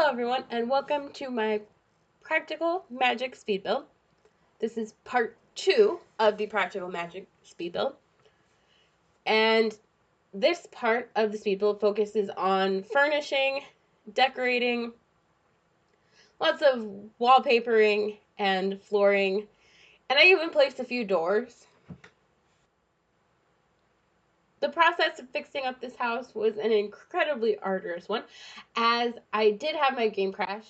Hello everyone and welcome to my Practical Magic Speed Build. This is part 2 of the Practical Magic Speed Build. And this part of the speed build focuses on furnishing, decorating, lots of wallpapering and flooring, and I even placed a few doors. The process of fixing up this house was an incredibly arduous one, as I did have my game crash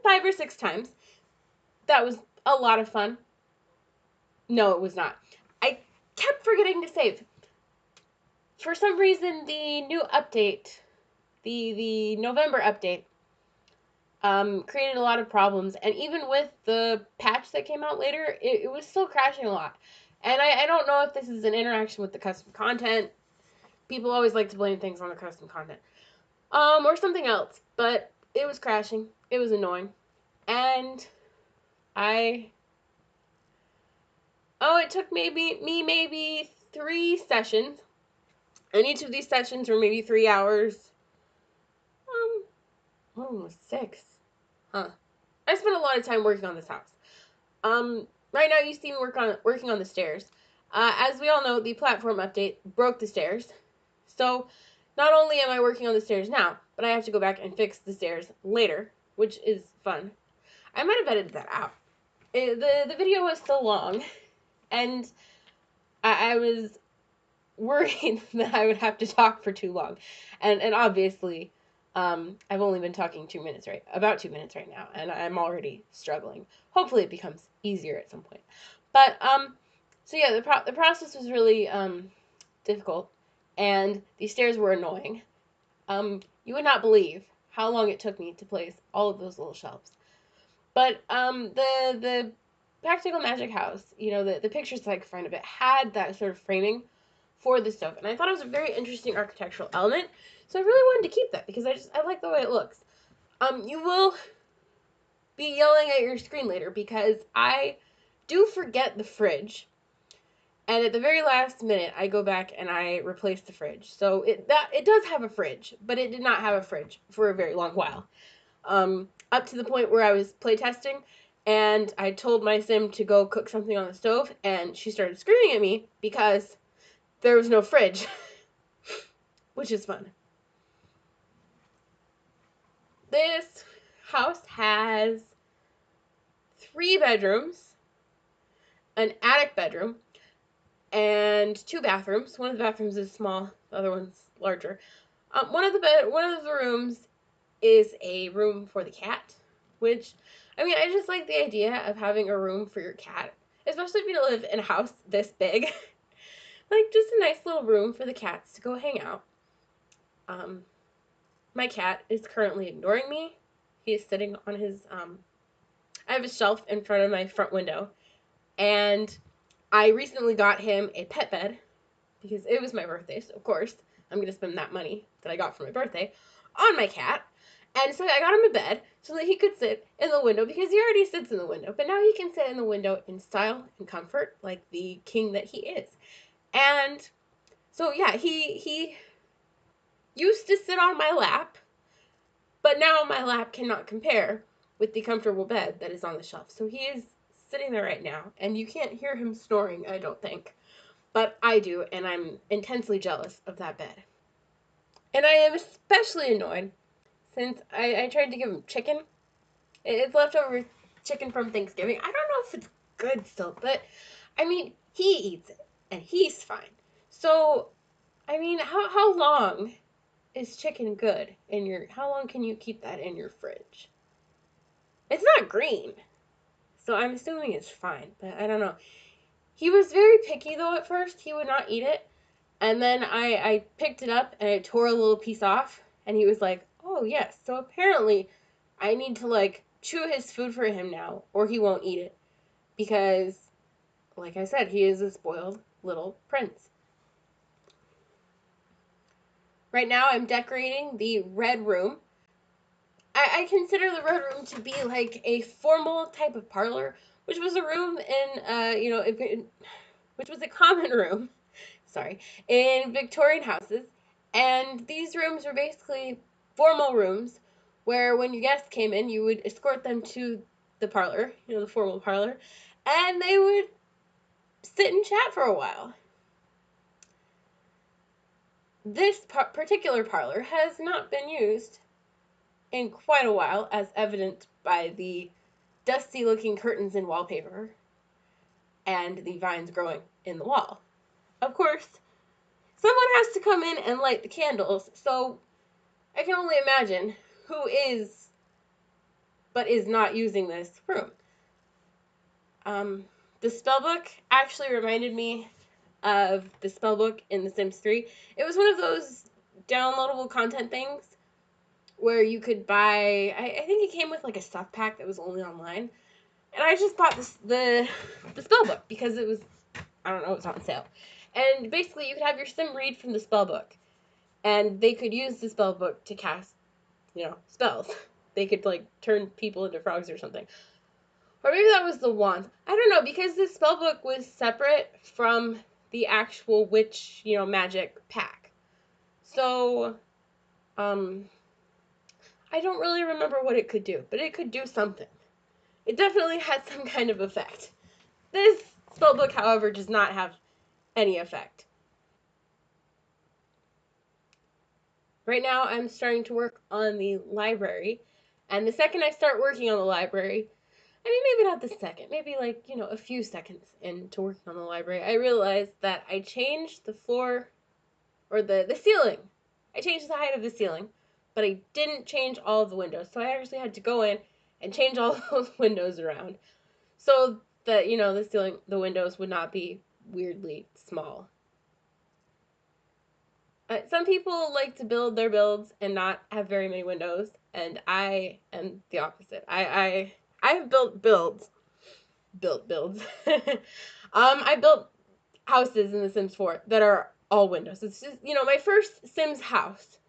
5 or 6 times. That was a lot of fun. No, it was not. I kept forgetting to save. For some reason, the new update, the November update, created a lot of problems. And even with the patch that came out later, it was still crashing a lot. And I don't know if this is an interaction with the custom content. People always like to blame things on the custom content. Or something else. But it was crashing. It was annoying. And it took maybe 3 sessions. And each of these sessions were maybe 3 hours. Almost 6. Huh. I spent a lot of time working on this house. Right now you see me working on the stairs. As we all know, the platform update broke the stairs. So not only am I working on the stairs now, but I have to go back and fix the stairs later, which is fun. I might have edited that out. The video was so long, and I was worried that I would have to talk for too long. And obviously, I've only been talking about 2 minutes right now, and I'm already struggling. Hopefully it becomes easier at some point. But, so yeah, the process was really, difficult, and the stairs were annoying. You would not believe how long it took me to place all of those little shelves. But, the Practical Magic house, the pictures that I could find of it had that sort of framing for the stove, and I thought it was a very interesting architectural element, so I really wanted to keep that because I like the way it looks. You will be yelling at your screen later because I do forget the fridge, and at the very last minute I go back and I replace the fridge. So it does have a fridge, but it did not have a fridge for a very long while. Up to the point where I was playtesting and I told my sim to go cook something on the stove, and she started screaming at me because there was no fridge, which is fun. This house has 3 bedrooms, an attic bedroom, and 2 bathrooms. One of the bathrooms is small, the other one's larger. One of the rooms is a room for the cat, which, I just like the idea of having a room for your cat, especially if you live in a house this big. Like, just a nice little room for the cats to go hang out. My cat is currently ignoring me. He is sitting on his, I have a shelf in front of my front window, and I recently got him a pet bed because it was my birthday, so of course I'm going to spend that money that I got for my birthday on my cat. And so I got him a bed so that he could sit in the window because he already sits in the window, but now he can sit in the window in style and comfort like the king that he is. And so yeah, he used to sit on my lap, but now my lap cannot compare with the comfortable bed that is on the shelf. So he is sitting there right now, and you can't hear him snoring, I don't think. But I do, and I'm intensely jealous of that bed. And I am especially annoyed since I tried to give him chicken. It's leftover chicken from Thanksgiving. I don't know if it's good still, but he eats it, and he's fine. So, how long is chicken good how long can you keep that in your fridge? It's not green, so I'm assuming it's fine, but I don't know. He was very picky though at first. He would not eat it. And then I picked it up and I tore a little piece off, and he was like, "Oh, yes. So apparently I need to like chew his food for him now or he won't eat it." Because like I said, he is a spoiled little prince. Right now I'm decorating the red room. I consider the red room to be like a formal type of parlor, which was a room which was a common room, sorry, in Victorian houses. And these rooms were basically formal rooms where when your guests came in, you would escort them to the parlor, the formal parlor, and they would sit and chat for a while. This particular parlor has not been used in quite a while, as evident by the dusty looking curtains and wallpaper and the vines growing in the wall. Of course, someone has to come in and light the candles, so I can only imagine who is but is not using this room. The spellbook actually reminded me of the spellbook in The Sims 3. It was one of those downloadable content things where you could buy, I think it came with like a stuff pack that was only online. And I just bought the spellbook because it was, I don't know, it was on sale. And basically you could have your sim read from the spellbook. And they could use the spellbook to cast, spells. They could like turn people into frogs or something. Or maybe that was the wand. I don't know, because this spellbook was separate from the actual witch, magic pack. So, I don't really remember what it could do, but it could do something. It definitely had some kind of effect. This spellbook, however, does not have any effect. Right now, I'm starting to work on the library, and the second I start working on the library, maybe not the second, maybe like, a few seconds into working on the library, I realized that I changed the floor, or the ceiling. I changed the height of the ceiling, but I didn't change all of the windows. So I actually had to go in and change all of those windows around so that, the windows would not be weirdly small. Some people like to build their builds and not have very many windows, and I am the opposite. I've built builds. I built houses in The Sims 4 that are all windows. It's just, my first Sims house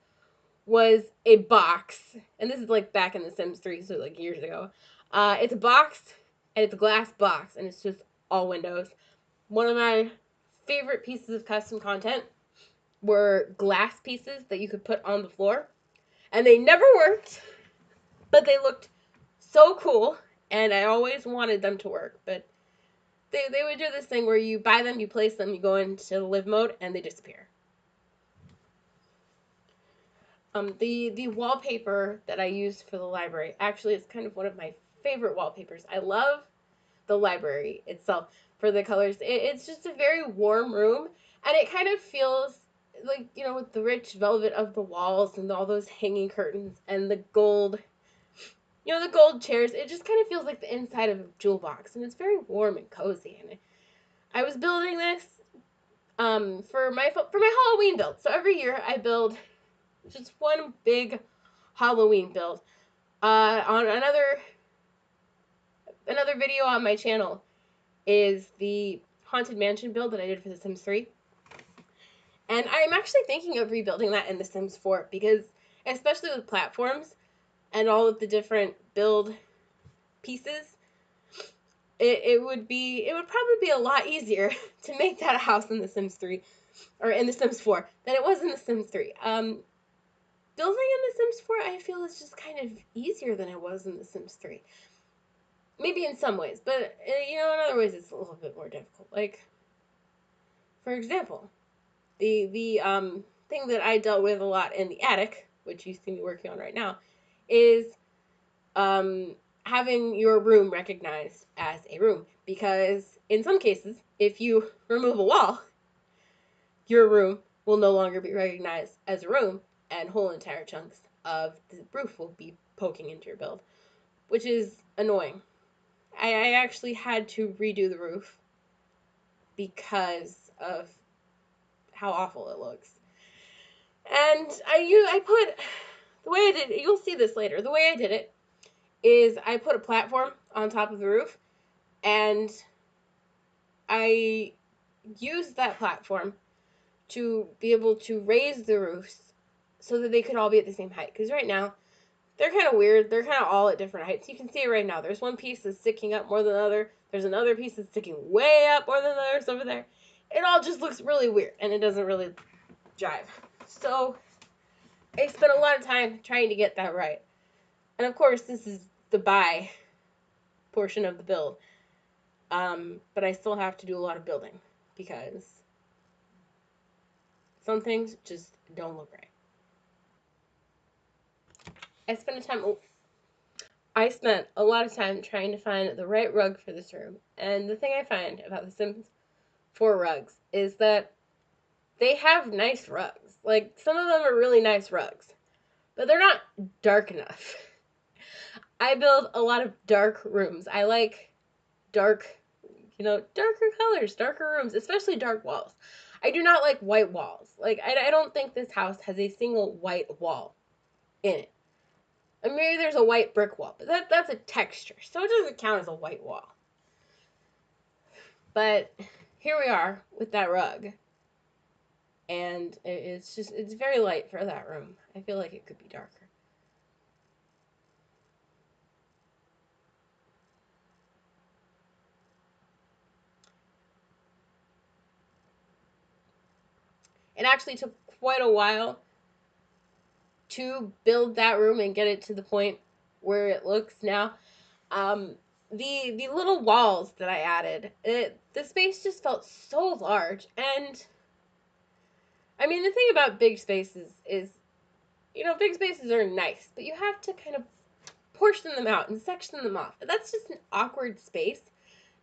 was a box, and this is like back in The Sims 3, so like years ago. It's a box, and it's a glass box, and it's just all windows. One of my favorite pieces of custom content were glass pieces that you could put on the floor, and they never worked, but they looked so cool, and I always wanted them to work, but they would do this thing where you buy them, you place them, you go into the live mode, and they disappear. The wallpaper that I used for the library actually is kind of one of my favorite wallpapers. I love the library itself for the colors. It's just a very warm room, and it kind of feels like, with the rich velvet of the walls and all those hanging curtains and the gold, the gold chairs. It just kind of feels like the inside of a jewel box, and it's very warm and cozy. And I was building this for my Halloween build. So every year I build just one big Halloween build. On another video on my channel is the Haunted Mansion build that I did for The Sims 3. And I'm actually thinking of rebuilding that in The Sims 4 because, especially with platforms and all of the different build pieces, it would probably be a lot easier to make that a house in The Sims 3 or in The Sims 4 than it was in The Sims 3. Building in The Sims 4, I feel, is just kind of easier than it was in The Sims 3. Maybe in some ways, but, in other ways it's a little bit more difficult. Like, for example, the thing that I dealt with a lot in the attic, which you see me working on right now, is having your room recognized as a room. Because in some cases, if you remove a wall, your room will no longer be recognized as a room, and whole entire chunks of the roof will be poking into your build, which is annoying. I actually had to redo the roof because of how awful it looks. And I put, the way I did it, you'll see this later, the way I did it is I put a platform on top of the roof, and I used that platform to be able to raise the roofs so that they could all be at the same height. Because right now, they're kind of weird. They're kind of all at different heights. You can see it right now. There's one piece that's sticking up more than the other. There's another piece that's sticking way up more than the others over there. It all just looks really weird, and it doesn't really jive. So I spent a lot of time trying to get that right. And of course, this is the buy portion of the build. But I still have to do a lot of building because some things just don't look right. I spent a time I spent a lot of time trying to find the right rug for this room. And the thing I find about The Sims 4 rugs is that they have nice rugs. Like, some of them are really nice rugs, but they're not dark enough. I build a lot of dark rooms. I like dark, darker colors, darker rooms, especially dark walls. I do not like white walls. Like, I don't think this house has a single white wall in it. And maybe there's a white brick wall, but that's a texture, so it doesn't count as a white wall. But here we are with that rug. And it's very light for that room. I feel like it could be darker. It actually took quite a while to build that room and get it to the point where it looks now. The little walls that I added, the space just felt so large. And I mean, the thing about big spaces is, big spaces are nice, but you have to kind of portion them out and section them off. That's just an awkward space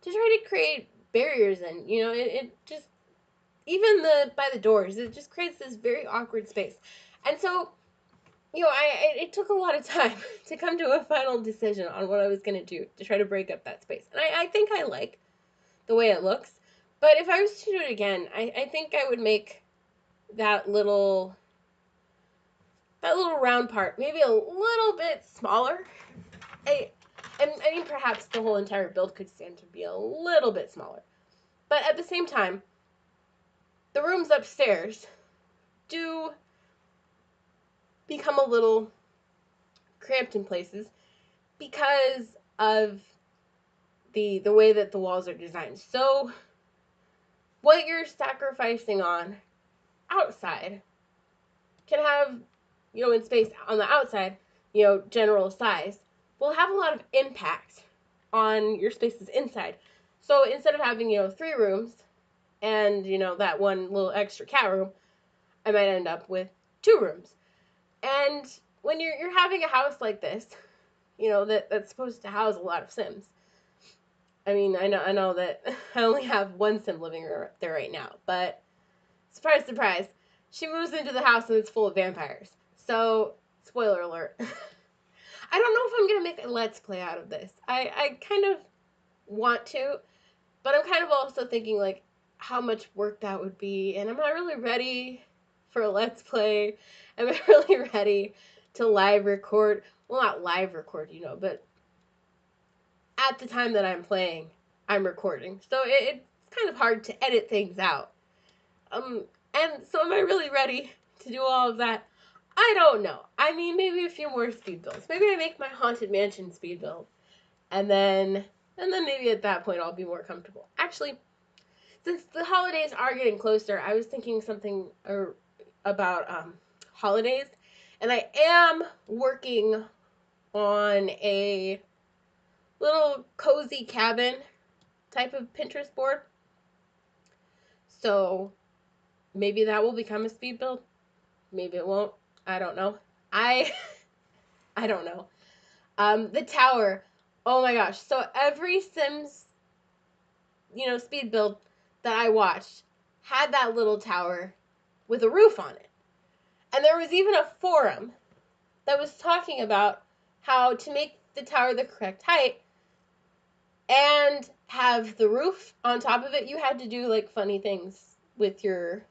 to try to create barriers in. It just, even by the doors, it just creates this very awkward space. And so, it took a lot of time to come to a final decision on what I was going to do to try to break up that space. And I think I like the way it looks. But if I was to do it again, I think I would make that little round part maybe a little bit smaller. I mean, perhaps the whole entire build could stand to be a little bit smaller. But at the same time, the rooms upstairs do become a little cramped in places because of the way that the walls are designed. So what you're sacrificing on outside can have, in space on the outside, general size, will have a lot of impact on your spaces inside. So instead of having, 3 rooms and, that one little extra cat room, I might end up with 2 rooms. And when you're having a house like this, that's supposed to house a lot of Sims. I mean, I know that I only have one Sim living there right now, but surprise, surprise, she moves into the house and it's full of vampires. So, spoiler alert. I don't know if I'm going to make a Let's Play out of this. I kind of want to, but I'm kind of also thinking, like, how much work that would be, and I'm not really ready for a Let's Play. I'm not really ready to live record. Well, not live record, but at the time that I'm playing, I'm recording. So it's kind of hard to edit things out. And so am I really ready to do all of that? I don't know. I mean, maybe a few more speed builds. Maybe I make my Haunted Mansion speed build. And then maybe at that point I'll be more comfortable. Actually, since the holidays are getting closer, I was thinking something about holidays. And I am working on a little cozy cabin type of Pinterest board. So maybe that will become a speed build. Maybe it won't. I don't know. I don't know. The tower. Oh my gosh. So every Sims, speed build that I watched had that little tower with a roof on it. And there was even a forum that was talking about how to make the tower the correct height and have the roof on top of it. You had to do like funny things with your,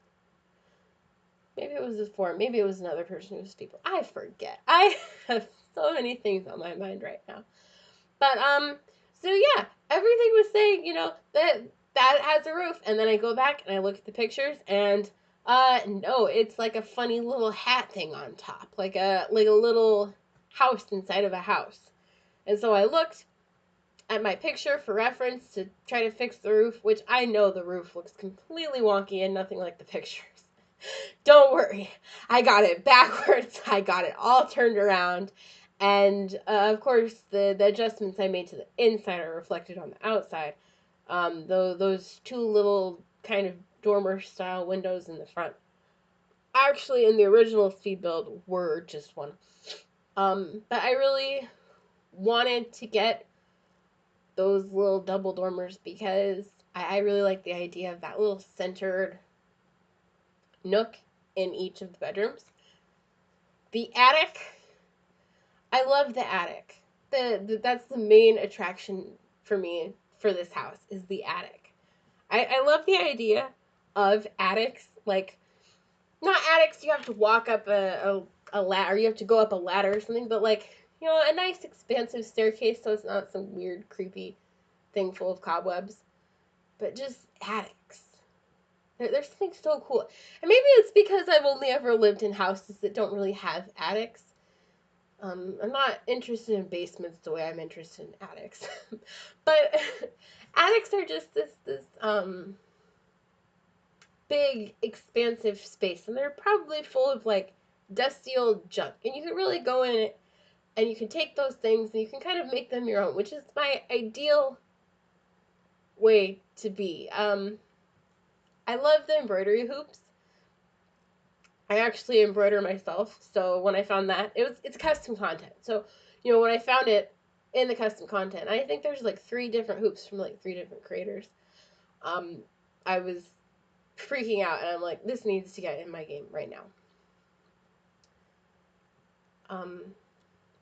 maybe it was this forum, maybe it was another person who was people. I forget. I have so many things on my mind right now. But so yeah, everything was saying, that has a roof, and then I go back and I look at the pictures, and no, it's like a funny little hat thing on top, like a little house inside of a house. And so I looked at my picture for reference to try to fix the roof, which I know the roof looks completely wonky and nothing like the pictures. Don't worry, I got it backwards. I got it all turned around, And of course, the adjustments I made to the inside are reflected on the outside. Those two little kind of dormer style windows in the front, actually in the original speed build, were just one. But I really wanted to get those little double dormers because I really like the idea of that little centered nook in each of the bedrooms. The attic, I love the attic. That's the main attraction for me for this house is the attic. I love the idea of attics, like not attics you have to walk up a ladder, you have to go up a ladder or something, but like, a nice expansive staircase so it's not some weird creepy thing full of cobwebs, but just attics. There's something so cool. And maybe it's because I've only ever lived in houses that don't really have attics. I'm not interested in basements the way I'm interested in attics. But attics are just this big, expansive space, and they're probably full of like dusty old junk. And you can really go in it and you can take those things and you can kind of make them your own, which is my ideal way to be. I love the embroidery hoops. I actually embroider myself, so when I found that, it's custom content. So, when I found it in the custom content, I think there's like 3 different hoops from like 3 different creators. Um, I was freaking out, and I'm like, this needs to get in my game right now. Um,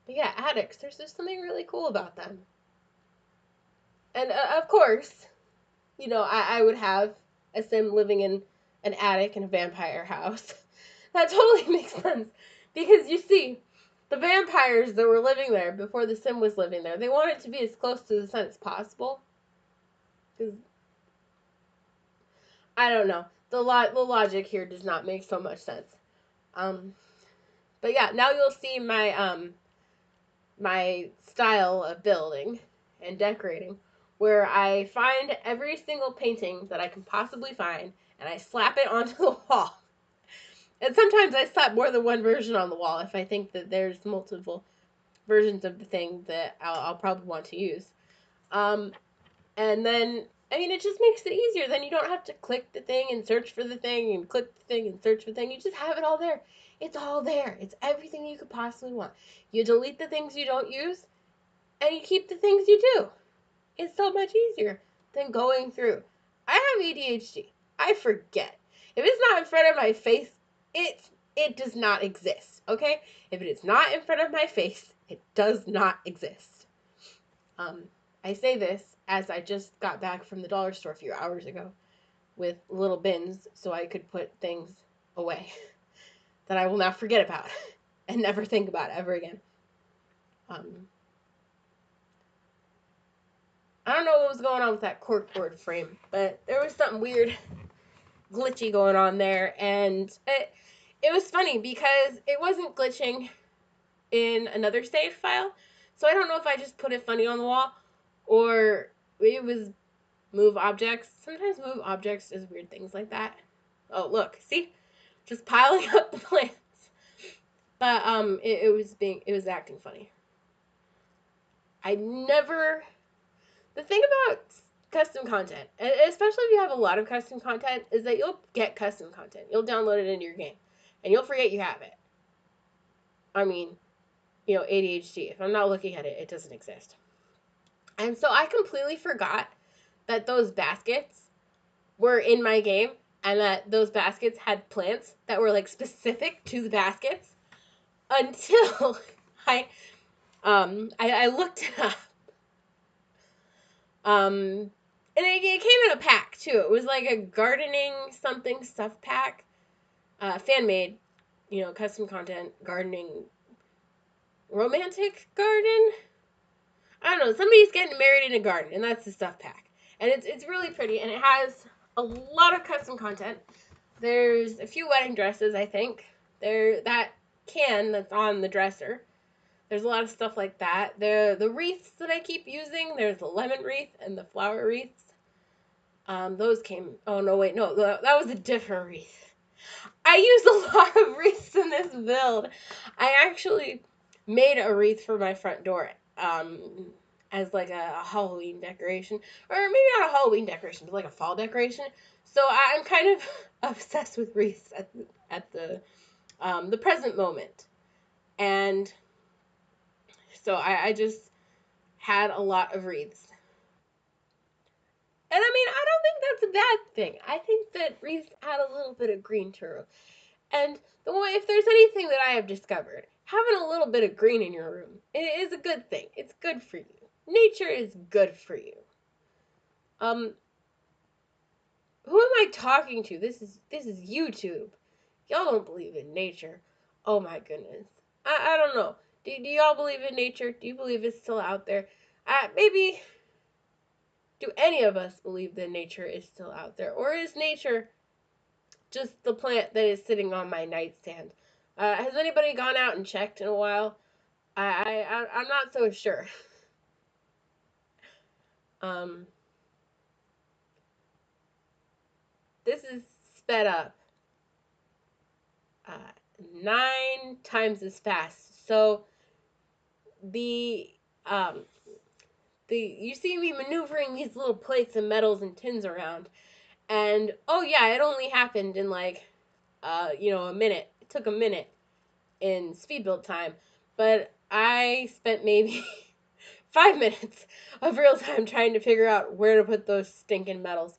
but yeah, attics. There's just something really cool about them. And of course, I would have a sim living in an attic in a vampire house. That totally makes sense. Because you see, the vampires that were living there before the sim was living there, they wanted to be as close to the sun as possible. Because, I don't know. The logic here does not make so much sense. But yeah, now you'll see my style of building and decorating, where I find every single painting that I can possibly find and I slap it onto the wall. And sometimes I slap more than one version on the wall if I think that there's multiple versions of the thing that I'll probably want to use. And then, it just makes it easier. Then you don't have to click the thing and search for the thing and click the thing and search for the thing. You just have it all there. It's all there. It's everything you could possibly want. You delete the things you don't use, and you keep the things you do. It's so much easier than going through. I have ADHD. I forget. If it's not in front of my face, it does not exist. Okay? If it is not in front of my face, it does not exist. I say this as I just got back from the dollar store a few hours ago with little bins so I could put things away that I will now forget about and never think about ever again. I don't know what was going on with that corkboard frame, but there was something weird, glitchy going on there, and it was funny because it wasn't glitching in another save file, so I don't know if I just put it funny on the wall, or it was move objects. Sometimes move objects is weird things like that. Oh, look, see? Just piling up the plants. But it was acting funny. The thing about custom content, especially if you have a lot of custom content, is that you'll get custom content. You'll download it into your game, and you'll forget you have it. ADHD. If I'm not looking at it, it doesn't exist. And so I completely forgot that those baskets were in my game, and that those baskets had plants that were like specific to the baskets until I looked it up. And it came in a pack too. It was like a gardening something stuff pack, fan made, custom content, gardening, romantic garden. I don't know. Somebody's getting married in a garden, and that's the stuff pack, and it's really pretty, and it has a lot of custom content. There's a few wedding dresses, I think. That can that's on the dresser. There's a lot of stuff like that. The wreaths that I keep using, there's the lemon wreath and the flower wreaths. Those came, oh no, wait, no, that was a different wreath. I used a lot of wreaths in this build. I actually made a wreath for my front door, as like a Halloween decoration, or maybe not a Halloween decoration, but like a fall decoration. So I'm kind of obsessed with wreaths at the present moment, and so I just had a lot of wreaths. And I mean, I don't think that's a bad thing. I think that wreaths add a little bit of green to room. And the way, if there's anything that I have discovered, having a little bit of green in your room is a good thing. It's good for you. Nature is good for you. Um, who am I talking to? This is YouTube. Y'all don't believe in nature. Oh my goodness. I don't know. Do y'all believe in nature? Do you believe it's still out there? Maybe, do any of us believe that nature is still out there? Or is nature just the plant that is sitting on my nightstand? Has anybody gone out and checked in a while? I'm not so sure. Um, this is sped up uh, 9 times as fast. So the um, you see me maneuvering these little plates and metals and tins around, and oh yeah, it only happened in like a minute. It took a minute in speed build time, but I spent maybe 5 minutes of real time trying to figure out where to put those stinking metals.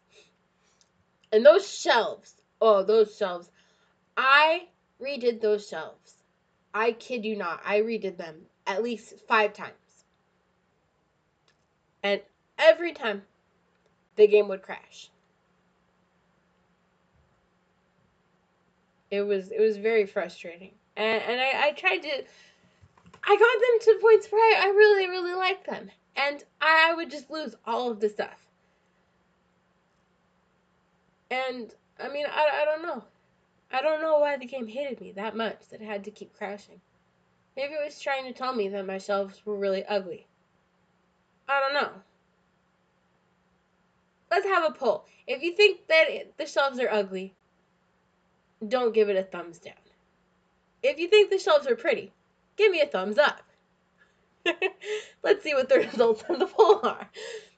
And those shelves, oh, those shelves, I redid those shelves. I kid you not, I redid them at least 5 times. And every time the game would crash. It was very frustrating. And I tried to, I got them to points where I really, really liked them. And I would just lose all of the stuff. And I mean, I don't know. I don't know why the game hated me that much that it had to keep crashing. Maybe it was trying to tell me that my shelves were really ugly. I don't know. Let's have a poll. If you think that the shelves are ugly, don't give it a thumbs down. If you think the shelves are pretty, give me a thumbs up. Let's see what the results of the poll are.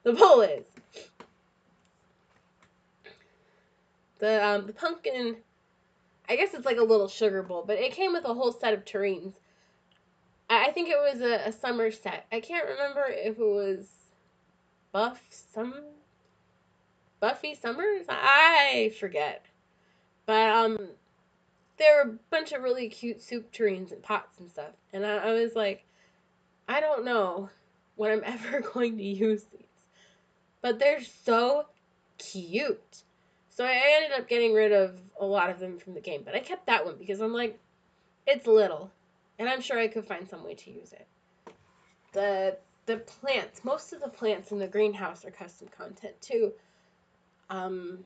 The poll is the pumpkin. I guess it's like a little sugar bowl, but it came with a whole set of terrines. I think it was a summer set. I can't remember if it was Buffy Summers. I forget, but there were a bunch of really cute soup tureens and pots and stuff, and I was like, I don't know when I'm ever going to use these, but they're so cute. So I ended up getting rid of a lot of them from the game, but I kept that one because I'm like, it's little, and I'm sure I could find some way to use it. The plants, most of the plants in the greenhouse are custom content too. Um,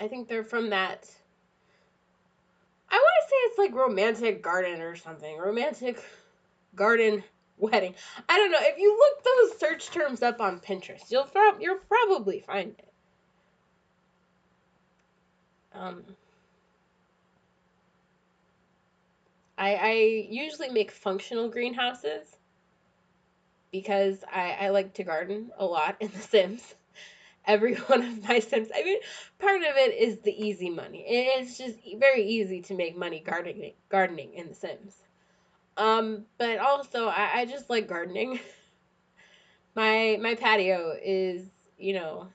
I think they're from that. I want to say it's like romantic garden or something. Romantic garden wedding. I don't know. If you look those search terms up on Pinterest, you'll probably find it. Um, I usually make functional greenhouses because I like to garden a lot in The Sims. Every one of my Sims. I mean, part of it is the easy money. It's just very easy to make money gardening in The Sims. But also I just like gardening. My patio is, you know,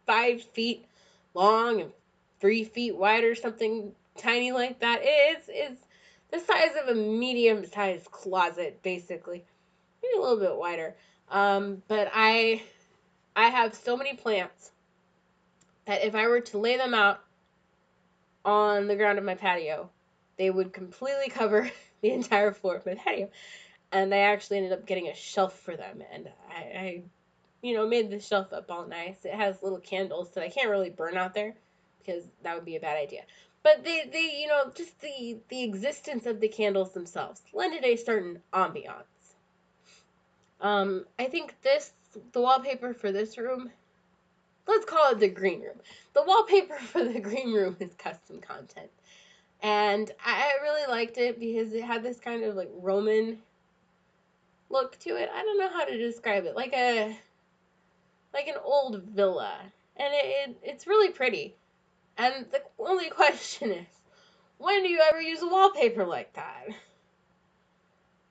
5 feet long and 3 feet wide or something tiny like that. It's the size of a medium-sized closet, basically. Maybe a little bit wider. But I have so many plants that if I were to lay them out on the ground of my patio, they would completely cover the entire floor of my patio. And I actually ended up getting a shelf for them, and I made the shelf up all nice. It has little candles that I can't really burn out there because that would be a bad idea. But just the existence of the candles themselves lended a certain ambiance. I think the wallpaper for this room, let's call it the green room. The wallpaper for the green room is custom content. And I really liked it because it had this kind of like Roman look to it. I don't know how to describe it. Like an old villa. And it's really pretty. And the only question is, when do you ever use a wallpaper like that?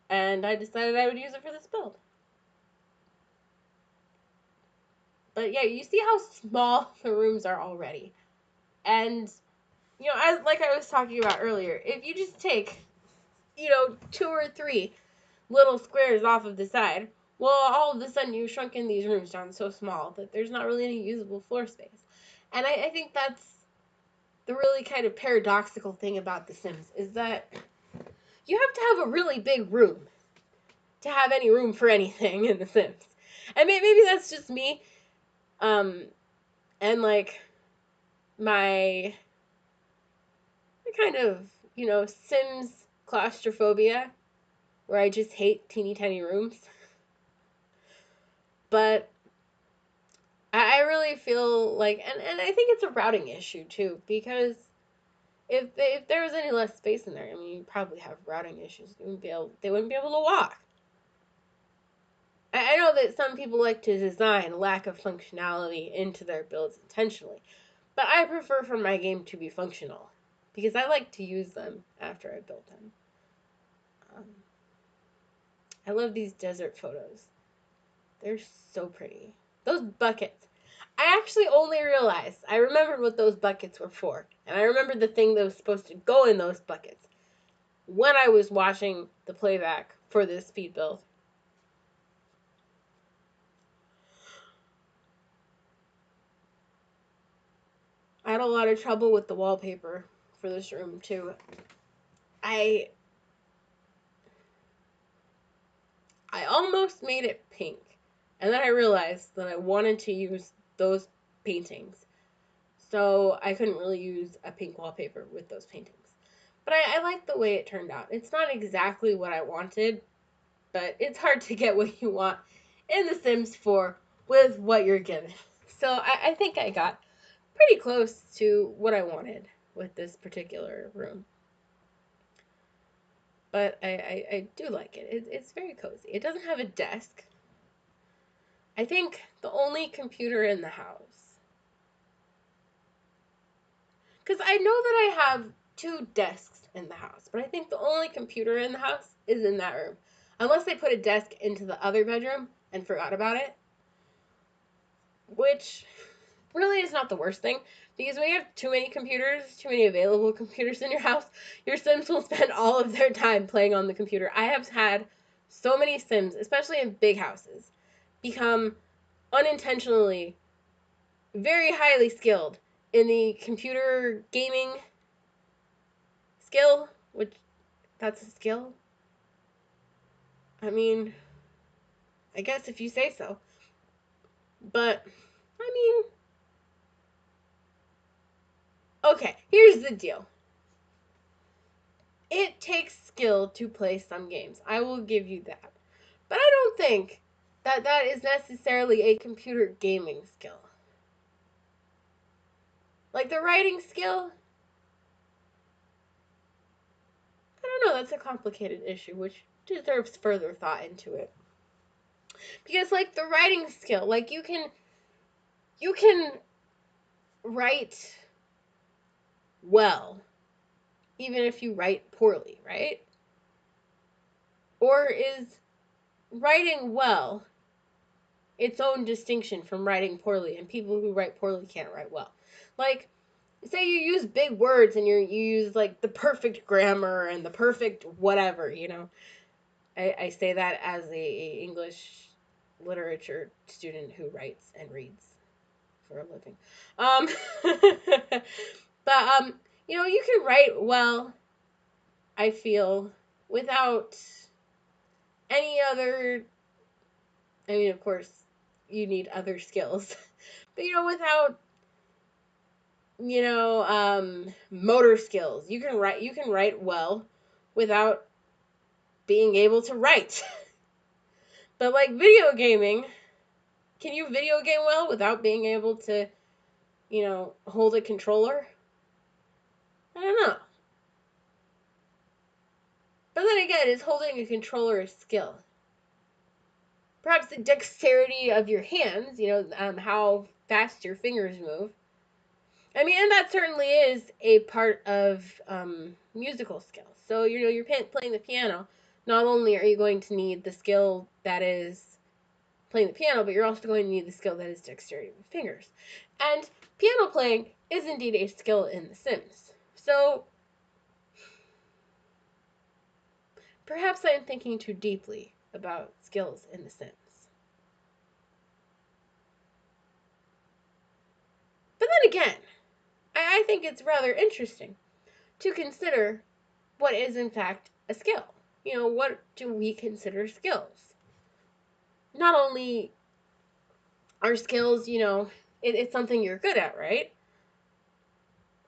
And I decided I would use it for this build. But yeah, you see how small the rooms are already. And, as like I was talking about earlier, if you just take, 2 or 3 little squares off of the side, well, all of a sudden you've shrunken these rooms down so small that there's not really any usable floor space. And I think that's the really kind of paradoxical thing about The Sims, is that you have to have a really big room to have any room for anything in The Sims. And maybe that's just me, and like my kind of, Sims claustrophobia, where I just hate teeny tiny rooms. But I really feel like, and I think it's a routing issue too, because if there was any less space in there, I mean, you'd probably have routing issues. They wouldn't be able to walk. I know that some people like to design lack of functionality into their builds intentionally, but I prefer for my game to be functional because I like to use them after I build them. I love these desert photos. They're so pretty. Those buckets. I actually only realized, I remembered what those buckets were for. And I remembered the thing that was supposed to go in those buckets when I was watching the playback for this speed build. I had a lot of trouble with the wallpaper for this room too. I almost made it pink. And then I realized that I wanted to use those paintings. So I couldn't really use a pink wallpaper with those paintings. But I like the way it turned out. It's not exactly what I wanted, but it's hard to get what you want in The Sims 4 with what you're given. So I think I got pretty close to what I wanted with this particular room. But I do like it. It's very cozy. It doesn't have a desk. I think the only computer in the house, because I know that I have 2 desks in the house, but I think the only computer in the house is in that room. Unless they put a desk into the other bedroom and forgot about it. Which really is not the worst thing, because when you have too many computers, too many available computers in your house, your Sims will spend all of their time playing on the computer. I have had so many Sims, especially in big houses, become unintentionally very highly skilled in the computer gaming skill, which that's a skill. I mean, I guess if you say so. But, I mean, okay, here's the deal. It takes skill to play some games. I will give you that. But I don't think that that is necessarily a computer gaming skill. Like the writing skill, I don't know, that's a complicated issue which deserves further thought into it. Because like the writing skill, like you can write well even if you write poorly, right? Or is writing well its own distinction from writing poorly, and people who write poorly can't write well? Like, say you use big words and you use like the perfect grammar and the perfect whatever, I say that as a English literature student who writes and reads for a living. But you can write well, I feel, without any other, I mean, of course, you need other skills. But without motor skills. You can write well without being able to write. But like video gaming, can you video game well without being able to, hold a controller? I don't know. again, is holding a controller a skill? Perhaps the dexterity of your hands, how fast your fingers move. I mean, and that certainly is a part of musical skills. So, you're playing the piano. Not only are you going to need the skill that is playing the piano, but you're also going to need the skill that is dexterity with fingers. And piano playing is indeed a skill in The Sims. So, perhaps I am thinking too deeply about skills in The Sims. But then again, I think it's rather interesting to consider what is in fact a skill. What do we consider skills? Not only are skills, it's something you're good at, right?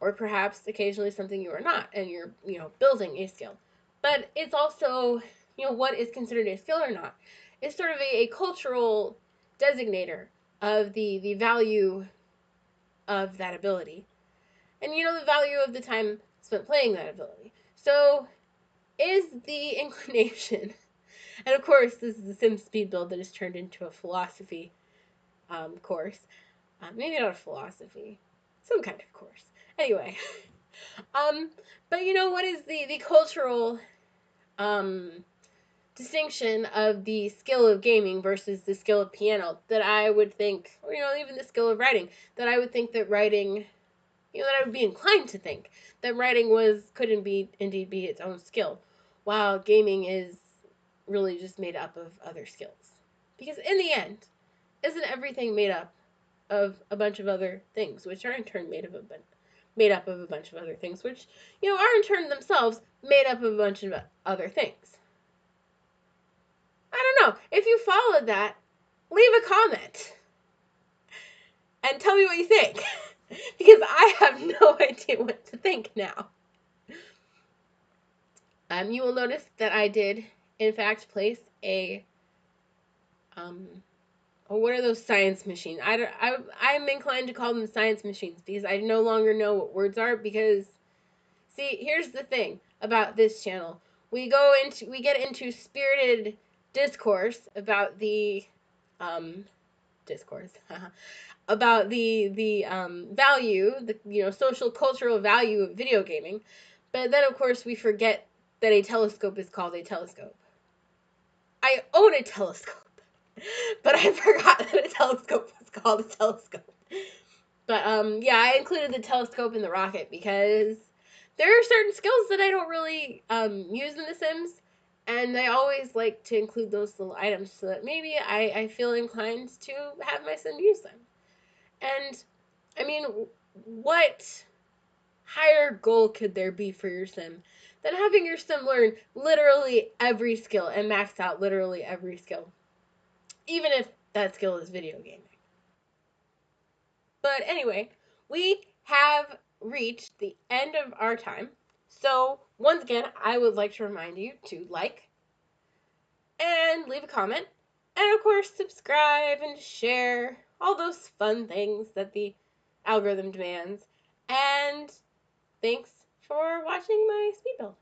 Or perhaps occasionally something you are not, and you're, building a skill. But it's also, what is considered a skill or not. It's sort of a cultural designator of the value of that ability. And, the value of the time spent playing that ability. So, is the inclination, and of course, this is a Sim speed build that has turned into a philosophy course. Maybe not a philosophy, some kind of course. Anyway, but what is the cultural distinction of the skill of gaming versus the skill of piano that I would think, or even the skill of writing, that I would think that writing, that I would be inclined to think that writing could indeed be its own skill, while gaming is really just made up of other skills. Because in the end, isn't everything made up of a bunch of other things, which are in turn made up of a bunch of other things, which, are in turn themselves made up of a bunch of other things. I don't know. If you followed that, leave a comment and tell me what you think. Because I have no idea what to think now. You will notice that I did, in fact, place a what are those science machines? I'm inclined to call them science machines because I no longer know what words are. Because, see, here's the thing about this channel: we get into spirited discourse about the discourse about the value, the social cultural value of video gaming, but then of course we forget that a telescope is called a telescope. I own a telescope, but I forgot that a telescope was called a telescope. But yeah, I included the telescope in the rocket because there are certain skills that I don't really use in The Sims, and I always like to include those little items so that maybe I feel inclined to have my sim use them. And I mean, what higher goal could there be for your sim than having your sim learn literally every skill and max out literally every skill, even if that skill is video gaming? But anyway, we have reached the end of our time. So, once again, I would like to remind you to like and leave a comment. And of course, subscribe and share all those fun things that the algorithm demands. And thanks for watching my speed build.